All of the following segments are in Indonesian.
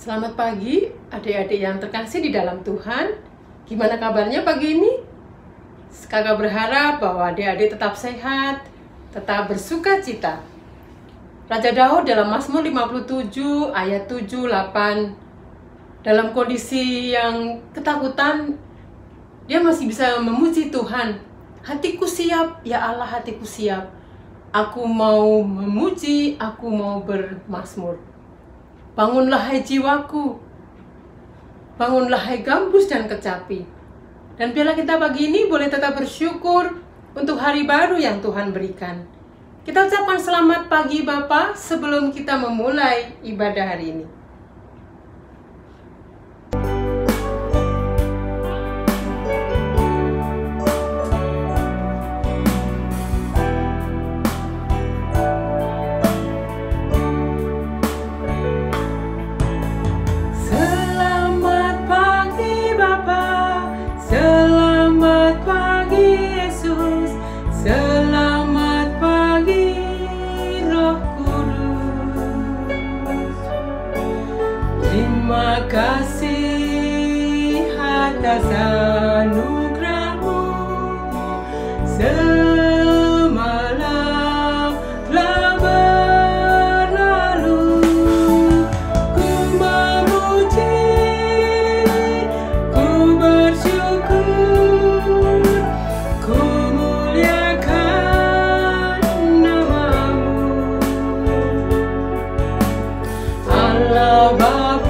Selamat pagi adik-adik yang terkasih di dalam Tuhan. Gimana kabarnya pagi ini? Kakak berharap bahwa adik-adik tetap sehat, tetap bersuka cita. Raja Daud dalam Mazmur 57 ayat 7, 8, dalam kondisi yang ketakutan, dia masih bisa memuji Tuhan. Hatiku siap, ya Allah, hatiku siap. Aku mau memuji, aku mau bermazmur. Bangunlah hai jiwaku, bangunlah hai gambus dan kecapi. Dan biarlah kita pagi ini boleh tetap bersyukur untuk hari baru yang Tuhan berikan. Kita ucapkan selamat pagi Bapa sebelum kita memulai ibadah hari ini. Terima kasih atas anugerah-Mu, semalam telah berlalu. Ku memuji, ku bersyukur, ku muliakan nama-Mu, Allah Bapa,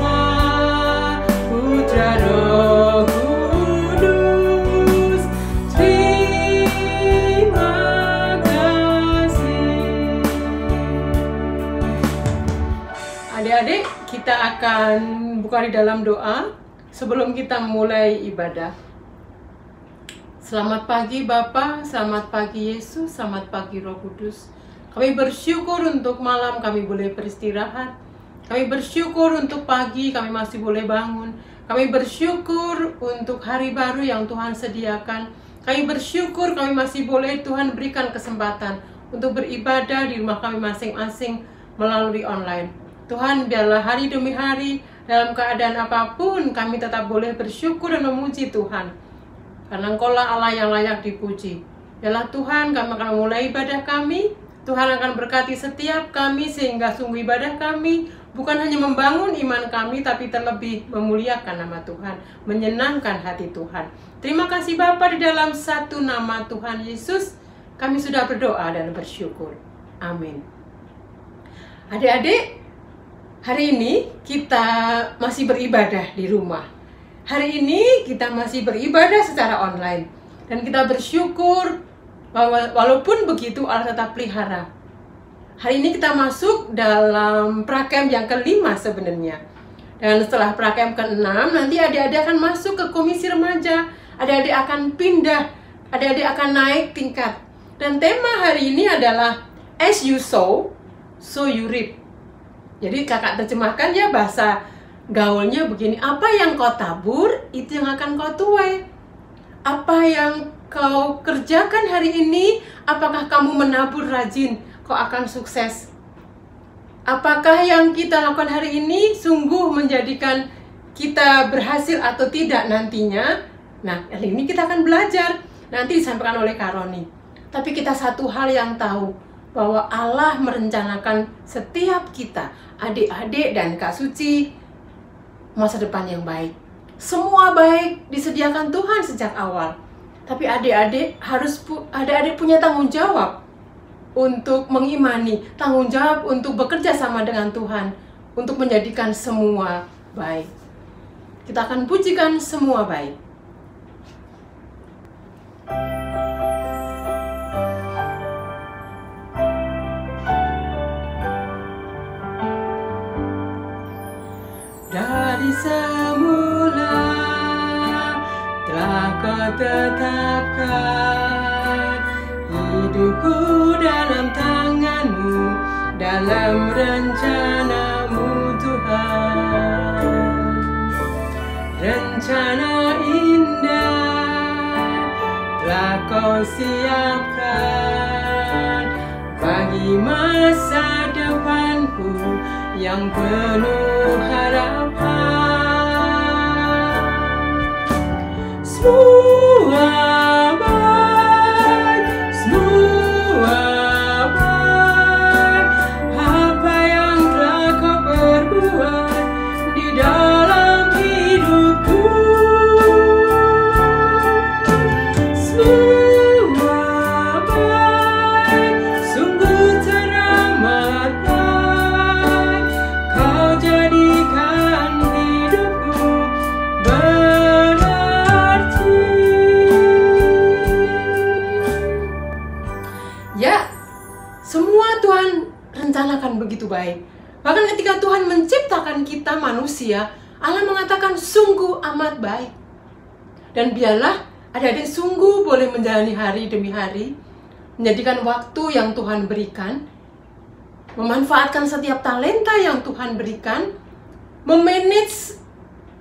Adik-adik, kita akan buka di dalam doa sebelum kita mulai ibadah. Selamat pagi Bapa, selamat pagi Yesus, selamat pagi Roh Kudus. Kami bersyukur untuk malam kami boleh beristirahat. Kami bersyukur untuk pagi kami masih boleh bangun. Kami bersyukur untuk hari baru yang Tuhan sediakan. Kami bersyukur kami masih boleh Tuhan berikan kesempatan untuk beribadah di rumah kami masing-masing melalui online. Tuhan, biarlah hari demi hari, dalam keadaan apapun, kami tetap boleh bersyukur dan memuji Tuhan. Karena Engkau-lah Allah yang layak dipuji. Biarlah Tuhan, kami akan memulai ibadah kami. Tuhan akan berkati setiap kami, sehingga sungguh ibadah kami bukan hanya membangun iman kami, tapi terlebih memuliakan nama Tuhan, menyenangkan hati Tuhan. Terima kasih Bapa, di dalam satu nama Tuhan Yesus, kami sudah berdoa dan bersyukur. Amin. Adik-adik, hari ini kita masih beribadah di rumah. Hari ini kita masih beribadah secara online. Dan kita bersyukur bahwa walaupun begitu Allah tetap pelihara. Hari ini kita masuk dalam prakem yang kelima sebenarnya. Dan setelah prakem ke-6, nanti adik-adik akan masuk ke komisi remaja. Adik-adik akan pindah, adik-adik akan naik tingkat. Dan tema hari ini adalah As you sow, so you reap. Jadi kakak terjemahkan ya, bahasa gaulnya begini. Apa yang kau tabur, itu yang akan kau tuai. Apa yang kau kerjakan hari ini, apakah kamu menabur rajin, kau akan sukses. Apakah yang kita lakukan hari ini sungguh menjadikan kita berhasil atau tidak nantinya. Nah, hari ini kita akan belajar. Nanti disampaikan oleh Kak Roni. Tapi kita satu hal yang tahu, bahwa Allah merencanakan setiap kita, adik-adik dan Kak Suci, masa depan yang baik. Semua baik disediakan Tuhan sejak awal. Tapi adik-adik adik-adik punya tanggung jawab untuk mengimani, tanggung jawab untuk bekerja sama dengan Tuhan, untuk menjadikan semua baik. Kita akan pujikan semua baik. Dari semula telah Kau tetapkan hidupku dalam tangan-Mu, dalam rencana-Mu Tuhan. Rencana indah telah Kau siapkan bagi masa depan kehidupanku yang penuh harapan. Semua baik, semua baik, apa yang telah kau perbuat di dalam hidupku. Semua baik, sungguh teramat baik, kau jadikan hidupku berarti. Ya, semua Tuhan rencanakan begitu baik. Bahkan ketika Tuhan menciptakan kita manusia, Allah mengatakan sungguh amat baik. Dan biarlah adik-adik sungguh boleh menjalani hari demi hari, menjadikan waktu yang Tuhan berikan, memanfaatkan setiap talenta yang Tuhan berikan, memanage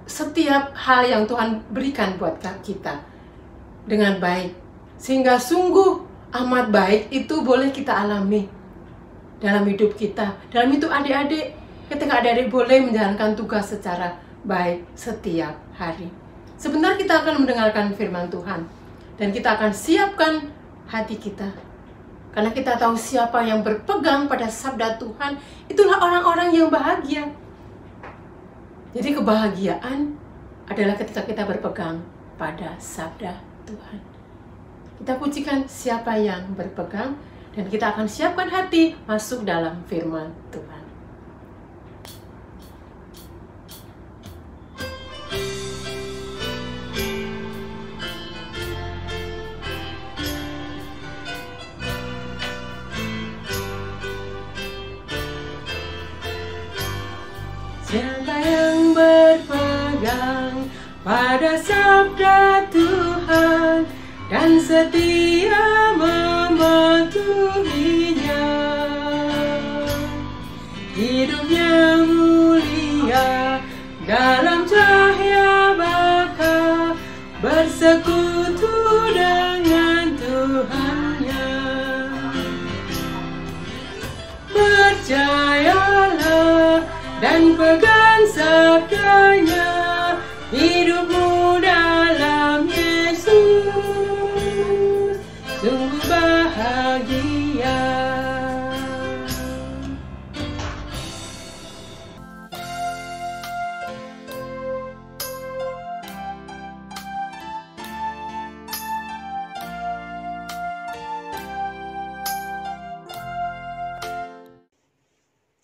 setiap hal yang Tuhan berikan buat kita dengan baik. Sehingga sungguh amat baik itu boleh kita alami dalam hidup kita, dalam hidup adik-adik, ketika adik-adik boleh menjalankan tugas secara baik setiap hari. Sebentar kita akan mendengarkan firman Tuhan, dan kita akan siapkan hati kita. Karena kita tahu siapa yang berpegang pada sabda Tuhan, itulah orang-orang yang bahagia. Jadi kebahagiaan adalah ketika kita berpegang pada sabda Tuhan. Kita pujikan siapa yang berpegang, dan kita akan siapkan hati masuk dalam firman Tuhan. Siapa yang berpegang pada sabda Tuhan dan setia mematuhinya, hidupnya mulia dalam cahaya Bapa, bersekutu dengan Tuhannya. Percayalah dan pegang sabdanya, hidupmu dalam Yesus sungguh bahagia.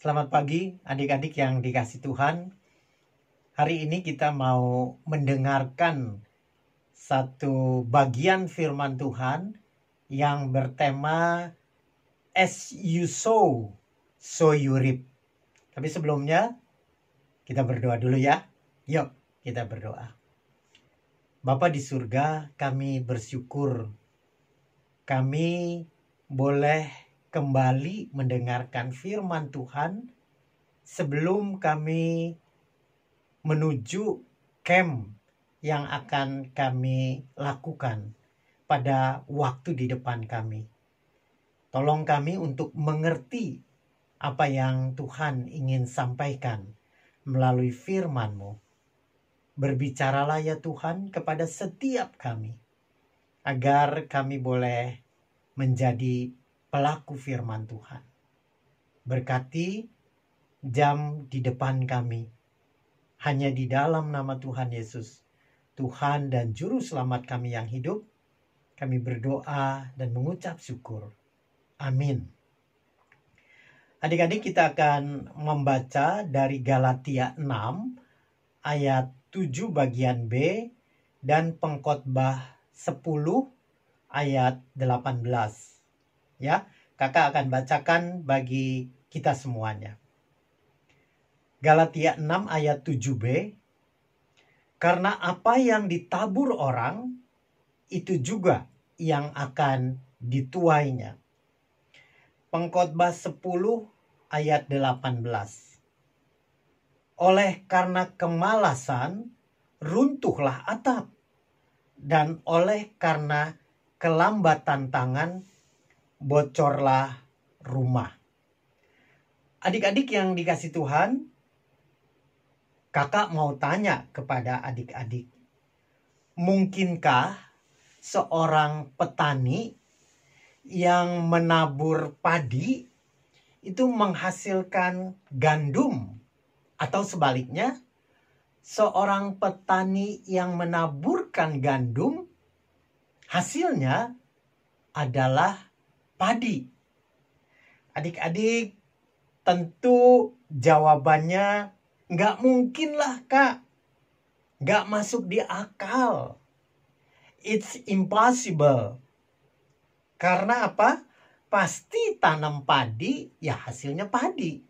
Selamat pagi adik-adik yang dikasih Tuhan. Hari ini kita mau mendengarkan satu bagian firman Tuhan yang bertema As you sow, so you reap. Tapi sebelumnya kita berdoa dulu ya. Yuk kita berdoa. Bapa di surga, kami bersyukur kami boleh kembali mendengarkan firman Tuhan sebelum kami menuju camp yang akan kami lakukan pada waktu di depan kami. Tolong kami untuk mengerti apa yang Tuhan ingin sampaikan melalui firman-Mu. Berbicaralah ya Tuhan kepada setiap kami, agar kami boleh menjadi pelaku firman Tuhan. Berkati jam di depan kami. Hanya di dalam nama Tuhan Yesus, Tuhan dan Juru Selamat kami yang hidup, kami berdoa dan mengucap syukur. Amin. Adik-adik, kita akan membaca dari Galatia 6 ayat 7 bagian B dan Pengkhotbah 10 ayat 18. Ya, kakak akan bacakan bagi kita semuanya. Galatia 6 ayat 7b. Karena apa yang ditabur orang, itu juga yang akan dituainya. Pengkhotbah 10 ayat 18. Oleh karena kemalasan, runtuhlah atap. Dan oleh karena kelambatan tangan, bocorlah rumah. Adik-adik yang dikasih Tuhan, kakak mau tanya kepada adik-adik, mungkinkah seorang petani yang menabur padi itu menghasilkan gandum? Atau sebaliknya, seorang petani yang menaburkan gandum, hasilnya adalah padi? Adik-adik, tentu jawabannya nggak mungkin lah, Kak. Nggak masuk di akal. It's impossible. Karena apa? Pasti tanam padi, ya hasilnya padi.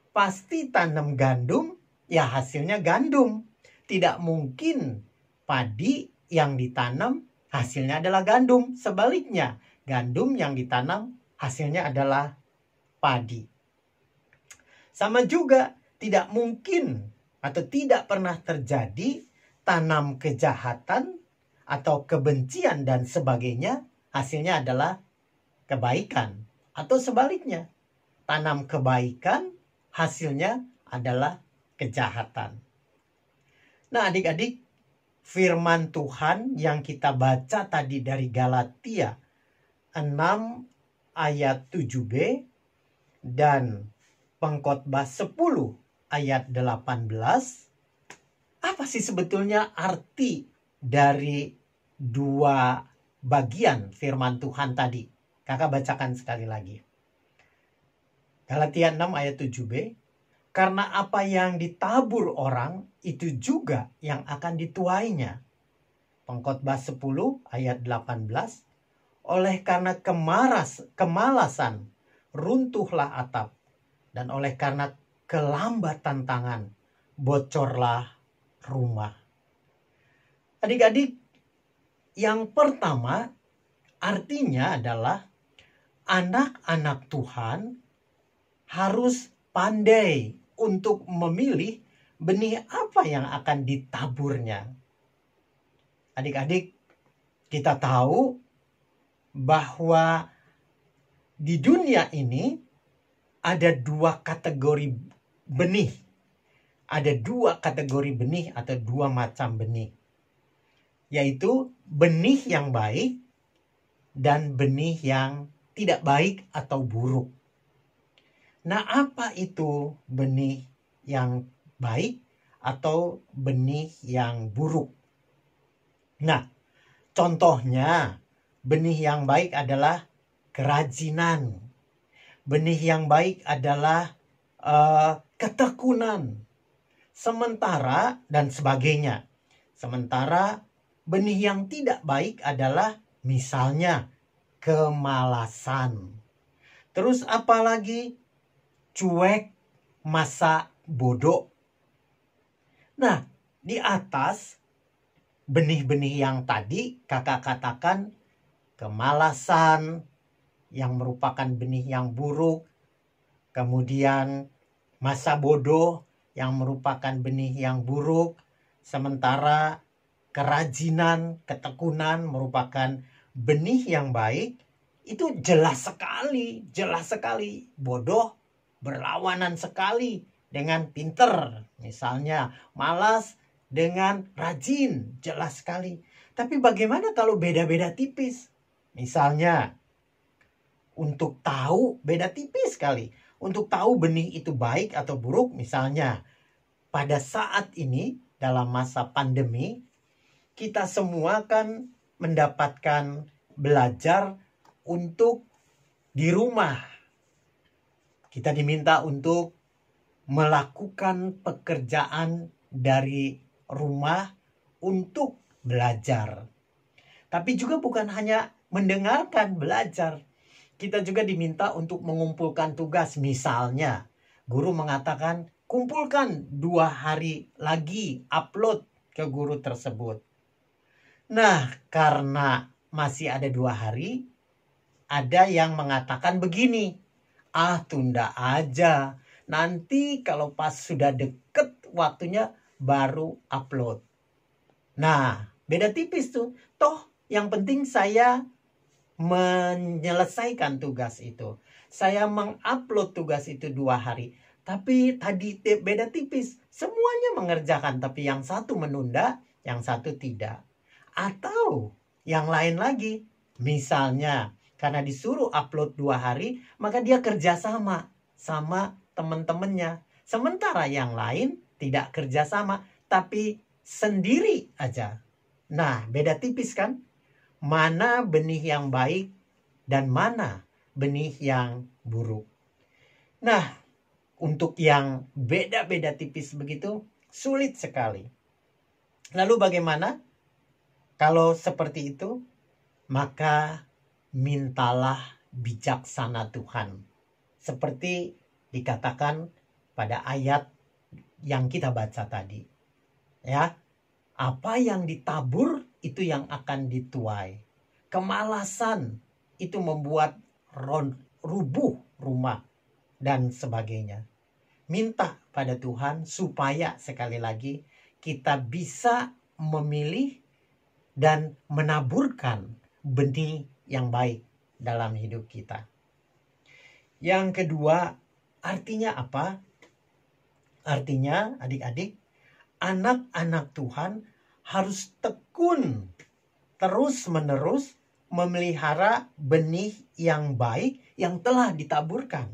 Pasti tanam gandum, ya hasilnya gandum. Tidak mungkin padi yang ditanam hasilnya adalah gandum. Sebaliknya, gandum yang ditanam hasilnya adalah padi. Sama juga, tidak mungkin atau tidak pernah terjadi tanam kejahatan atau kebencian dan sebagainya, hasilnya adalah kebaikan. Atau sebaliknya, tanam kebaikan, hasilnya adalah kejahatan. Nah, adik-adik, firman Tuhan yang kita baca tadi dari Galatia 6 ayat 7b dan Pengkhotbah 10 ayat 18, apa sih sebetulnya arti dari dua bagian firman Tuhan tadi? Kakak bacakan sekali lagi. Galatia 6 ayat 7b, karena apa yang ditabur orang itu juga yang akan dituainya. Pengkhotbah 10 ayat 18, oleh karena kemalasan runtuhlah atap, dan oleh karena kelambatan tangan bocorlah rumah. Adik-adik, yang pertama artinya adalah anak-anak Tuhan harus pandai untuk memilih benih apa yang akan ditaburnya. Adik-adik, kita tahu bahwa di dunia ini ada dua kategori benih. Ada dua kategori benih atau dua macam benih. Yaitu benih yang baik dan benih yang tidak baik atau buruk. Nah, apa itu benih yang baik atau benih yang buruk? Nah, contohnya benih yang baik adalah kerajinan. Benih yang baik adalah ketekunan. Sementara dan sebagainya. Sementara benih yang tidak baik adalah misalnya kemalasan. Terus apalagi cuek, masa bodoh. Nah, di atas benih-benih yang tadi kakak katakan kemalasan, yang merupakan benih yang buruk, kemudian masa bodoh yang merupakan benih yang buruk, sementara kerajinan, ketekunan merupakan benih yang baik. Itu jelas sekali. Bodoh berlawanan sekali dengan pinter, misalnya malas dengan rajin, jelas sekali. Tapi bagaimana kalau beda-beda tipis? Misalnya, untuk tahu beda tipis sekali. Untuk tahu benih itu baik atau buruk, misalnya pada saat ini dalam masa pandemi, kita semua kan mendapatkan belajar untuk di rumah. Kita diminta untuk melakukan pekerjaan dari rumah untuk belajar. Tapi juga bukan hanya mendengarkan belajar. Kita juga diminta untuk mengumpulkan tugas. Misalnya, guru mengatakan, kumpulkan 2 hari lagi, upload ke guru tersebut. Nah, karena masih ada 2 hari, ada yang mengatakan begini, tunda aja. Nanti kalau pas sudah deket waktunya, baru upload. Nah, beda tipis tuh. Toh, yang penting saya menyelesaikan tugas itu. Saya mengupload tugas itu 2 hari. Tapi tadi beda tipis. Semuanya mengerjakan, tapi yang satu menunda, yang satu tidak. Atau yang lain lagi. Misalnya, karena disuruh upload 2 hari, maka dia kerjasama sama teman-temannya. Sementara yang lain tidak kerjasama, tapi sendiri aja. Nah, beda tipis kan? Mana benih yang baik dan mana benih yang buruk. Nah, untuk yang beda-beda tipis begitu, sulit sekali. Lalu bagaimana? Kalau seperti itu, maka mintalah bijaksana Tuhan. Seperti dikatakan pada ayat yang kita baca tadi. Ya, apa yang ditabur itu yang akan dituai. Kemalasan itu membuat rubuh rumah dan sebagainya. Minta pada Tuhan supaya sekali lagi kita bisa memilih dan menaburkan benih yang baik dalam hidup kita. Yang kedua, artinya apa? Artinya adik-adik, anak-anak Tuhan harus tekun terus-menerus memelihara benih yang baik yang telah ditaburkan.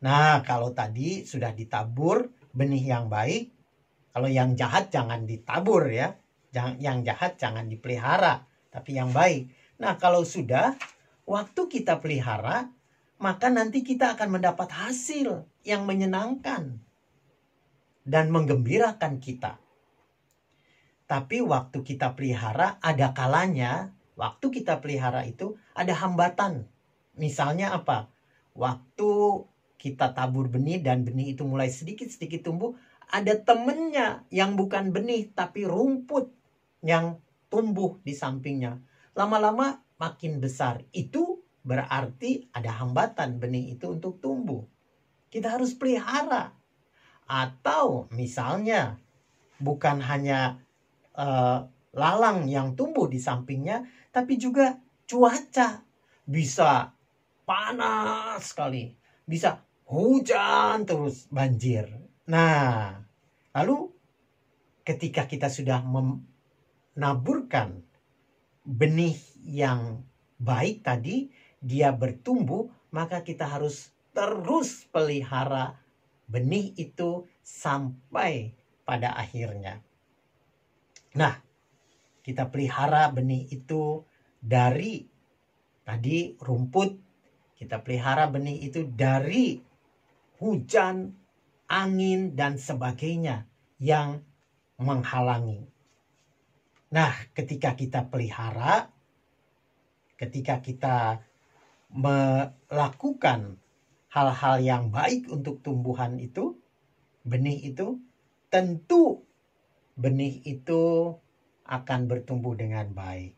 Nah, kalau tadi sudah ditabur benih yang baik, kalau yang jahat jangan ditabur ya. Yang jahat jangan dipelihara, tapi yang baik. Nah, kalau sudah, waktu kita pelihara, maka nanti kita akan mendapat hasil yang menyenangkan dan menggembirakan kita. Tapi waktu kita pelihara, ada kalanya, waktu kita pelihara itu ada hambatan. Misalnya apa? Waktu kita tabur benih dan benih itu mulai sedikit-sedikit tumbuh, ada temennya yang bukan benih tapi rumput yang tumbuh di sampingnya. Lama-lama makin besar. Itu berarti ada hambatan benih itu untuk tumbuh. Kita harus pelihara. Atau misalnya bukan hanya lalang yang tumbuh di sampingnya, tapi juga cuaca. Bisa panas sekali. Bisa hujan terus, banjir. Nah, lalu ketika kita sudah menaburkan benih yang baik tadi, dia bertumbuh, maka kita harus terus pelihara benih itu sampai pada akhirnya. Nah, kita pelihara benih itu dari tadi rumput, kita pelihara benih itu dari hujan, angin, dan sebagainya yang menghalangi. Nah, ketika kita pelihara, ketika kita melakukan hal-hal yang baik untuk tumbuhan itu, benih itu, tentu benih itu akan bertumbuh dengan baik.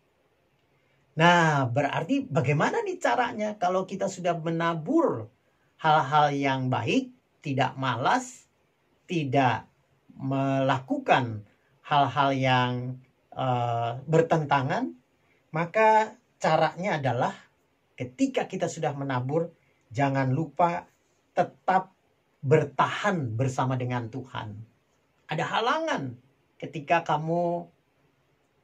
Nah, berarti bagaimana nih caranya kalau kita sudah menabur hal-hal yang baik, tidak malas, tidak melakukan hal-hal yang bertentangan, maka caranya adalah ketika kita sudah menabur, jangan lupa tetap bertahan bersama dengan Tuhan. Ada halangan ketika kamu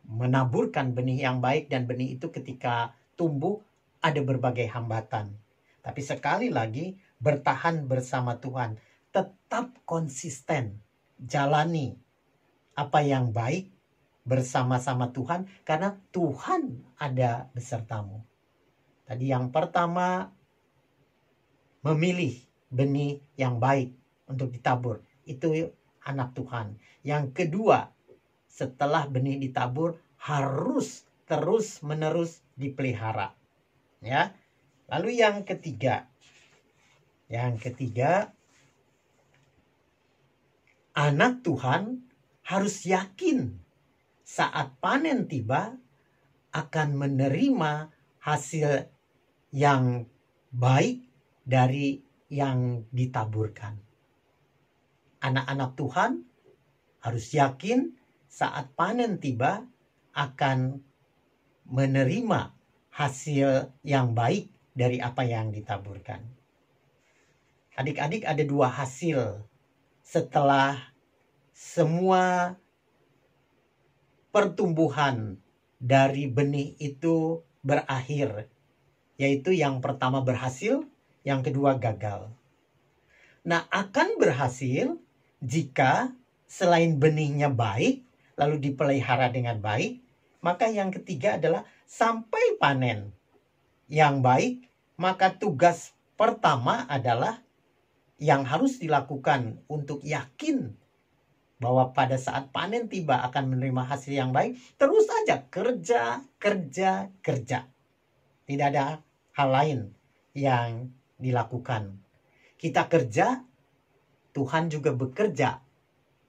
menaburkan benih yang baik dan benih itu ketika tumbuh ada berbagai hambatan. Tapi sekali lagi bertahan bersama Tuhan. Tetap konsisten. Jalani apa yang baik bersama-sama Tuhan karena Tuhan ada besertamu. Tadi yang pertama memilih benih yang baik untuk ditabur. Itu anak Tuhan. Yang kedua, setelah benih ditabur harus terus-menerus dipelihara. Ya. Lalu yang ketiga. Anak Tuhan harus yakin saat panen tiba akan menerima hasil yang baik dari yang ditaburkan. Anak-anak Tuhan harus yakin saat panen tiba akan menerima hasil yang baik dari apa yang ditaburkan. Adik-adik, ada dua hasil setelah semua pertumbuhan dari benih itu berakhir, yaitu yang pertama berhasil, yang kedua gagal. Nah, akan berhasil jika selain benihnya baik, lalu dipelihara dengan baik, maka yang ketiga adalah sampai panen yang baik, maka tugas pertama adalah yang harus dilakukan untuk yakin bahwa pada saat panen tiba akan menerima hasil yang baik, terus saja kerja, kerja, kerja. Tidak ada hal lain yang dilakukan. Kita kerja, Tuhan juga bekerja.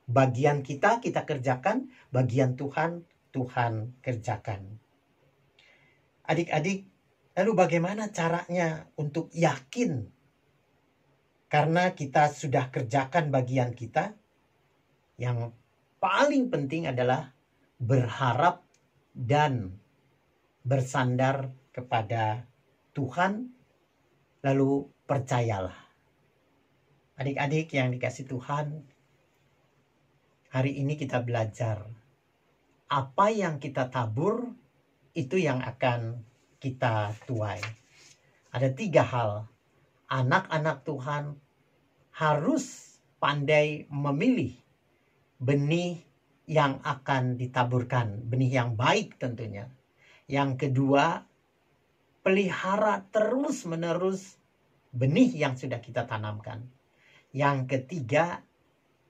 Bagian kita kerjakan, bagian Tuhan kerjakan. Adik-adik, lalu bagaimana caranya untuk yakin? Karena kita sudah kerjakan bagian kita, yang paling penting adalah berharap dan bersandar kepada Tuhan, lalu percayalah. Adik-adik yang dikasih Tuhan, hari ini kita belajar apa yang kita tabur, itu yang akan kita tuai. Ada 3 hal. Anak-anak Tuhan harus pandai memilih benih yang akan ditaburkan, benih yang baik tentunya. Yang kedua, pelihara terus-menerus benih yang sudah kita tanamkan. Yang ketiga,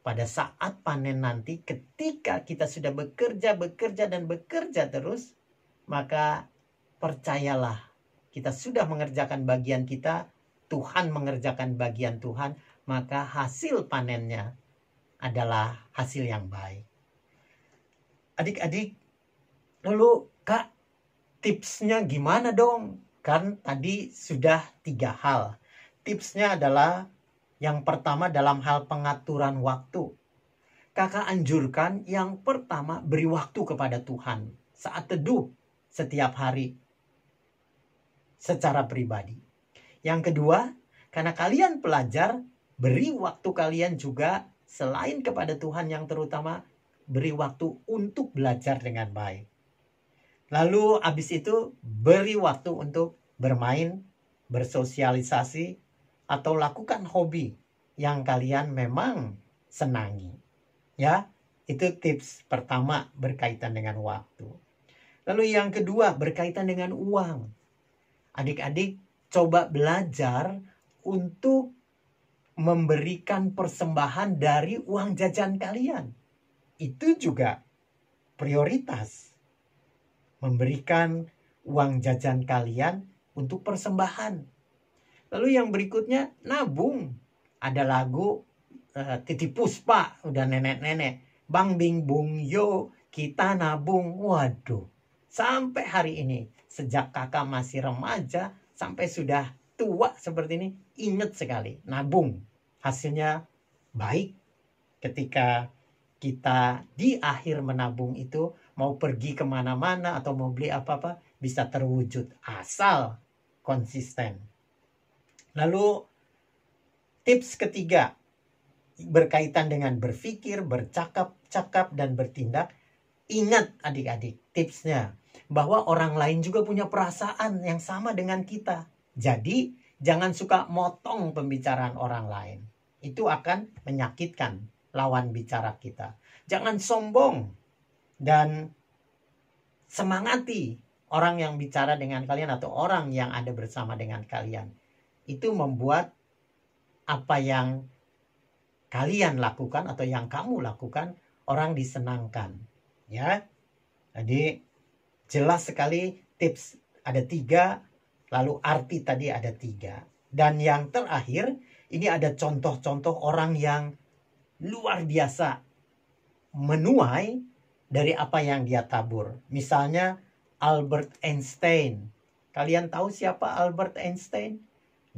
pada saat panen nanti, ketika kita sudah bekerja dan bekerja terus, maka percayalah, kita sudah mengerjakan bagian kita, Tuhan mengerjakan bagian Tuhan, maka hasil panennya adalah hasil yang baik. Adik-adik, lalu Kak, tipsnya gimana dong? Kan tadi sudah 3 hal. Tipsnya adalah yang pertama dalam hal pengaturan waktu. Kakak anjurkan yang pertama, beri waktu kepada Tuhan saat teduh setiap hari secara pribadi. Yang kedua, karena kalian pelajar, beri waktu kalian juga selain kepada Tuhan, yang terutama beri waktu untuk belajar dengan baik. Lalu habis itu beri waktu untuk bermain, bersosialisasi, atau lakukan hobi yang kalian memang senangi. Ya, itu tips pertama berkaitan dengan waktu. Lalu yang kedua berkaitan dengan uang. Adik-adik coba belajar untuk memberikan persembahan dari uang jajan kalian. Itu juga prioritas. Memberikan uang jajan kalian untuk persembahan. Lalu yang berikutnya, nabung. Ada lagu Titip Puspa, udah nenek-nenek. Bang bing bung yo, kita nabung. Waduh, sampai hari ini, sejak kakak masih remaja, sampai sudah tua seperti ini, ingat sekali, nabung. Hasilnya baik ketika kita di akhir menabung itu, mau pergi kemana-mana atau mau beli apa-apa, bisa terwujud asal konsisten. Lalu tips ketiga berkaitan dengan berpikir, bercakap-cakap, dan bertindak. Ingat adik-adik tipsnya, bahwa orang lain juga punya perasaan yang sama dengan kita. Jadi jangan suka motong pembicaraan orang lain. Itu akan menyakitkan lawan bicara kita. Jangan sombong dan semangati orang yang bicara dengan kalian atau orang yang ada bersama dengan kalian. Itu membuat apa yang kalian lakukan atau yang kamu lakukan orang disenangkan. Ya, jadi jelas sekali tips ada 3, lalu arti tadi ada 3. Dan yang terakhir, ini ada contoh-contoh orang yang luar biasa menuai dari apa yang dia tabur. Misalnya Albert Einstein. Kalian tahu siapa Albert Einstein?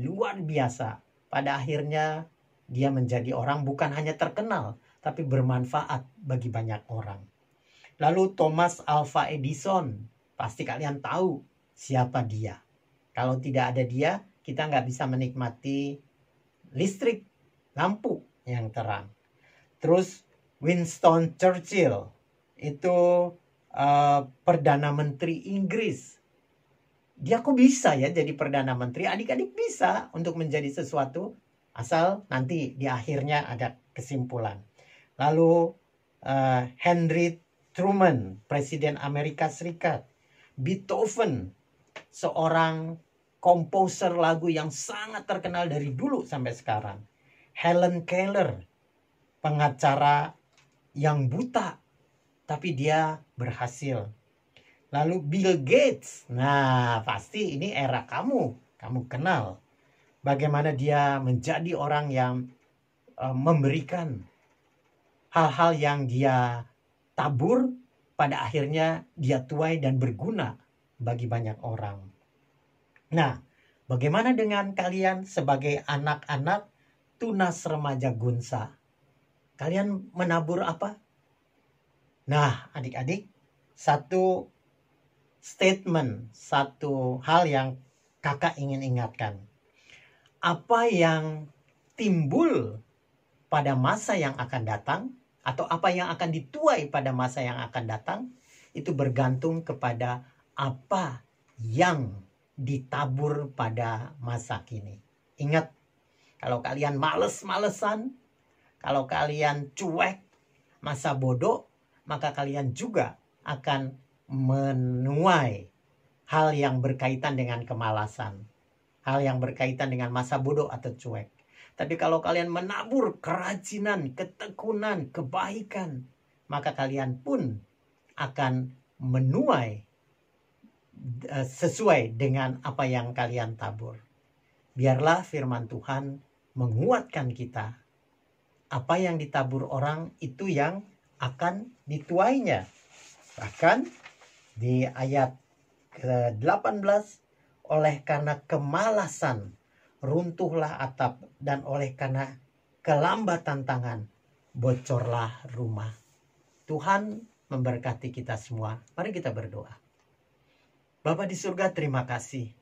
Luar biasa. Pada akhirnya dia menjadi orang bukan hanya terkenal, tapi bermanfaat bagi banyak orang. Lalu Thomas Alva Edison. Pasti kalian tahu siapa dia. Kalau tidak ada dia, kita nggak bisa menikmati listrik, lampu yang terang. Terus Winston Churchill itu Perdana Menteri Inggris. Dia kok bisa ya jadi Perdana Menteri? Adik-adik bisa untuk menjadi sesuatu asal nanti di akhirnya ada kesimpulan. Lalu Henry Truman, Presiden Amerika Serikat. Beethoven, seorang komposer lagu yang sangat terkenal dari dulu sampai sekarang. Helen Keller, pengacara yang buta, tapi dia berhasil. Lalu Bill Gates, nah pasti ini era kamu kenal. Bagaimana dia menjadi orang yang memberikan hal-hal yang dia tabur, pada akhirnya dia tuai dan berguna bagi banyak orang. Nah, bagaimana dengan kalian sebagai anak-anak Tunas Remaja Gunsa? Kalian menabur apa? Nah, adik-adik, satu statement, satu hal yang kakak ingin ingatkan. Apa yang timbul pada masa yang akan datang, atau apa yang akan dituai pada masa yang akan datang, itu bergantung kepada apa yang ditabur pada masa kini. Ingat, kalau kalian males-malesan, kalau kalian cuek, masa bodoh, maka kalian juga akan menuai hal yang berkaitan dengan kemalasan, hal yang berkaitan dengan masa bodoh atau cuek. Tapi kalau kalian menabur kerajinan, ketekunan, kebaikan, maka kalian pun akan menuai sesuai dengan apa yang kalian tabur. Biarlah firman Tuhan menguatkan kita. Apa yang ditabur orang itu yang akan dituainya. Bahkan di ayat ke-18, oleh karena kemalasan runtuhlah atap, dan oleh karena kelambatan tangan bocorlah rumah. Tuhan memberkati kita semua. Mari kita berdoa. Bapa di surga, terima kasih.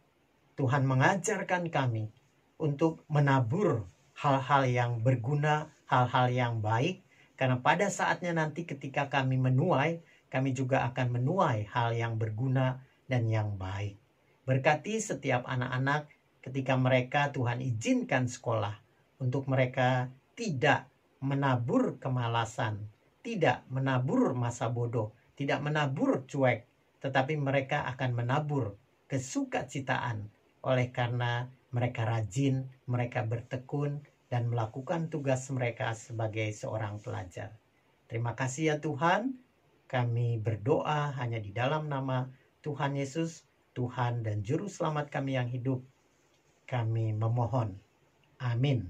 Tuhan mengajarkan kami untuk menabur hal-hal yang berguna, hal-hal yang baik. Karena pada saatnya nanti ketika kami menuai, kami juga akan menuai hal yang berguna dan yang baik. Berkati setiap anak-anak ketika mereka Tuhan izinkan sekolah, untuk mereka tidak menabur kemalasan, tidak menabur masa bodoh, tidak menabur cuek, tetapi mereka akan menabur kesukacitaan oleh karena mereka rajin, mereka bertekun, dan melakukan tugas mereka sebagai seorang pelajar. Terima kasih ya Tuhan, kami berdoa hanya di dalam nama Tuhan Yesus, Tuhan dan Juru Selamat kami yang hidup. Kami memohon. Amin.